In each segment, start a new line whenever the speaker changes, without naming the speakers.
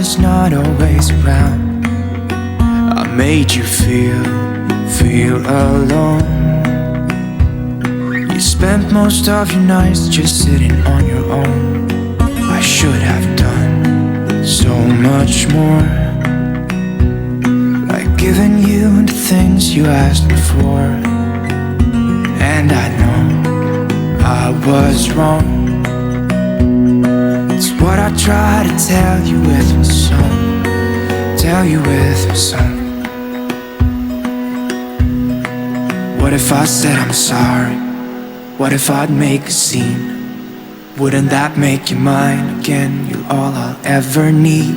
was not always around, I made you feel alone. You spent most of your nights just sitting on your own. I should have done so much more, like giving you the things you asked me for. And I know I was wrong. It's what I try to tell you with my song, tell you with my song. What if I said I'm sorry? What if I'd make a scene? Wouldn't that make you mine again? You're all I'll ever need.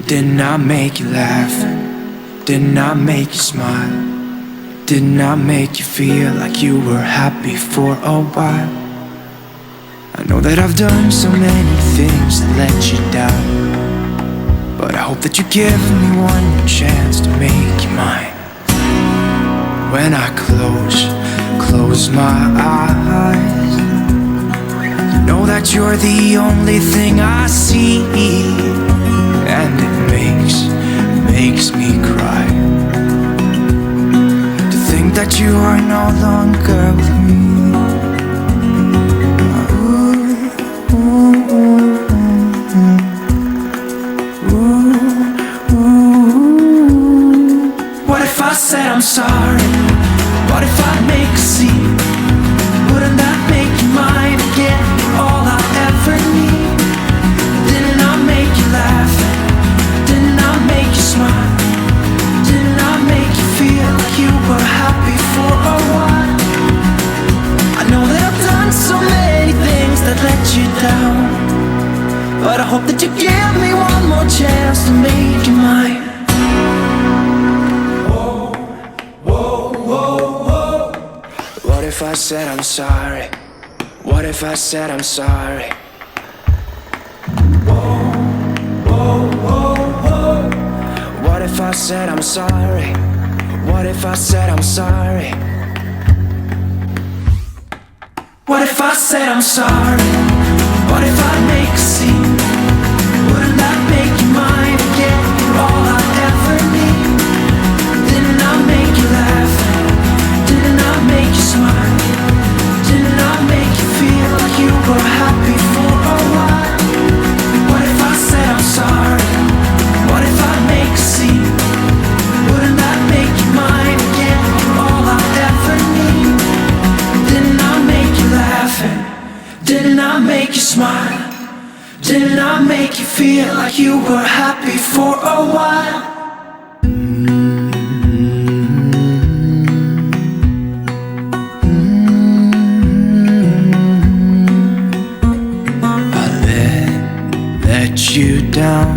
Didn't I make you laugh? Didn't I make you smile? Didn't I make you feel like you were happy for a while? I know that I've done so many things that let you down, but I hope that you give me one more chance to make you mine. When I close my eyes, you know that you're the only thing I see, and it makes me cry to think that you are no longer with me. What if I said I'm sorry? What if I make a scene? Wouldn't that make you mine again? All I ever need. Didn't I make you laugh? Didn't I make you smile? Didn't I make you feel like you were happy for a while? I know that I've done so many things that let you down, but I hope that you give me one more chance to make you mine. What if I said I'm sorry? What if I said I'm sorry? What if I said I'm sorry? What if I said I'm sorry? What if I said I'm sorry? What if I make a scene? Wouldn't that make you mine again? You're all I ever need. Didn't I make you laugh? Didn't I make you smile? Didn't I make you feel like you were happy for a while? What if I said I'm sorry? What if I make a scene? Wouldn't that make you mine again? You're all I ever need. Didn't I make you laugh? Didn't I make you smile? Didn't I make you feel like you were happy for a while? You down,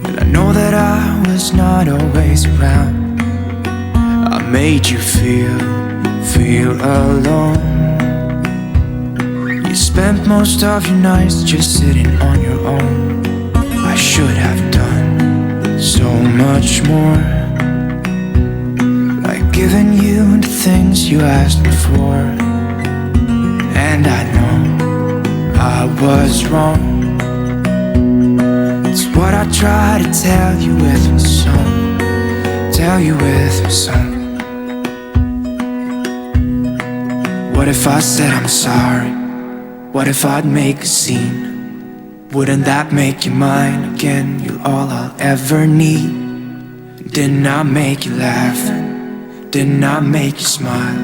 and I know that I was not always around. I made you feel alone. You spent most of your nights just sitting on your own. I should have done so much more, like giving you the things you asked me for. And I know I was wrong. It's what I try to tell you with my song, tell you with my song. What if I said I'm sorry? What if I'd make a scene? Wouldn't that make you mine again? You're all I'll ever need. Didn't I make you laugh? Didn't I make you smile?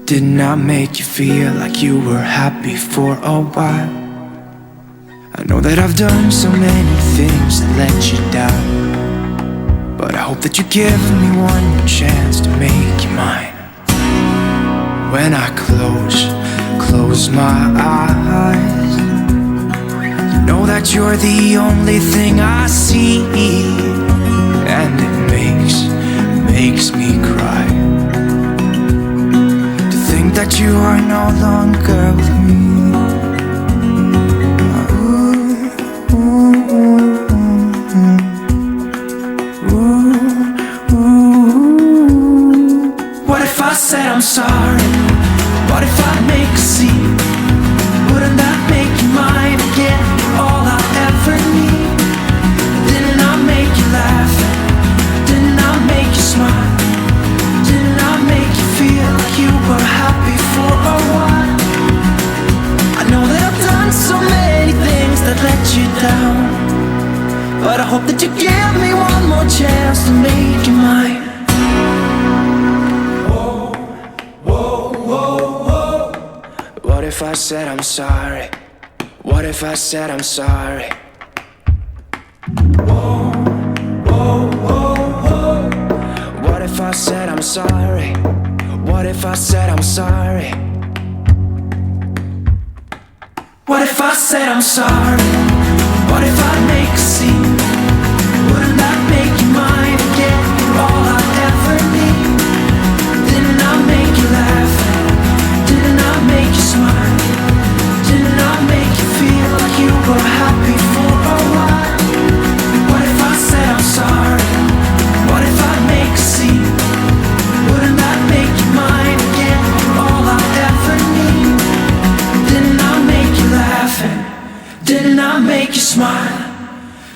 Didn't I make you feel like you were happy for a while? I know that I've done so many things that let you down, but I hope that you give me one more chance to make you mine. When I close my eyes, you know that you're the only thing I see, and it makes me cry to think that you are no longer with me. What if I said I'm sorry? What if I make a scene? Wouldn't that make you mine again? All I ever need. down, but I hope that you give me one more chance to make you mine. Whoa, whoa, whoa, whoa. What if I said I'm sorry? What if I said I'm sorry? Whoa, whoa, whoa, whoa. What if I said I'm sorry? What if I said I'm sorry? What if I said I'm sorry? What if I make a scene? Wouldn't that make you mine again? You're all I ever need. Didn't I make you laugh? Didn't I make you smile? Didn't I make you feel like you were happy for a while? What if I said I'm sorry? What if I make a scene? Wouldn't that make you mine again? You're all I ever need. Didn't I make you laugh? Didn't I make you smile?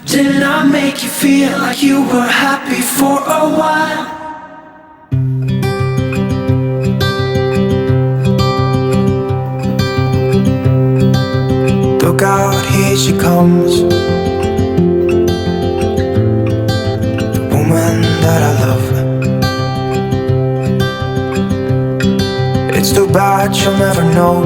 Didn't I make you feel like you were happy for a while? Look out, here she comes, the woman that I love. It's too bad she'll never know.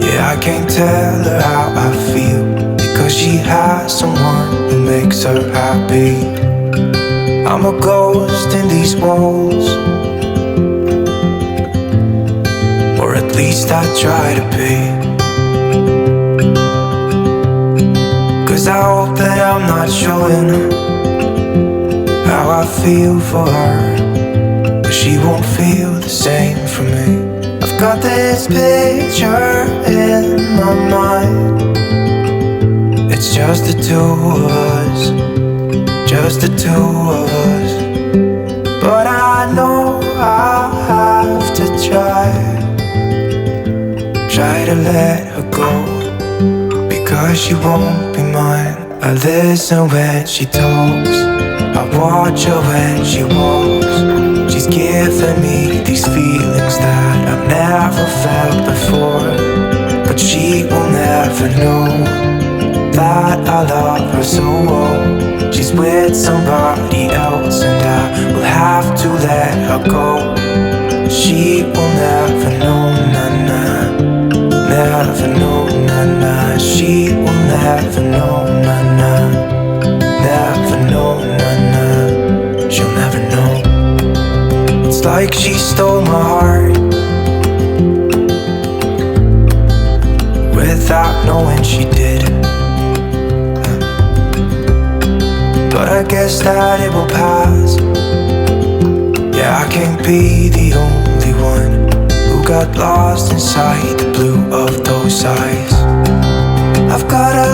Yeah, I can't tell her how I feel, because she has someone who makes her happy. I'm a ghost in these walls, or at least I try to be. 'Cause I hope that I'm not showing how I feel for her, but she won't feel the same for me. I've got this picture in my mind. It's just the two of us, just the two of us. But I know I'll have to try to let her go, because she won't be mine. I listen when she talks, I watch her when she walks. She's giving me these feelings that I've never felt before, but she will never know that I love her so well. She's with somebody else, and I will have to let her go. She will never know, na-na, never know, na-na. She will never know, na-na, never know, na-na. She'll never know. It's like she stole my heart without knowing she did. But I guess that it will pass. Yeah, I can't be the only one got lost inside the blue of those eyes. I've got a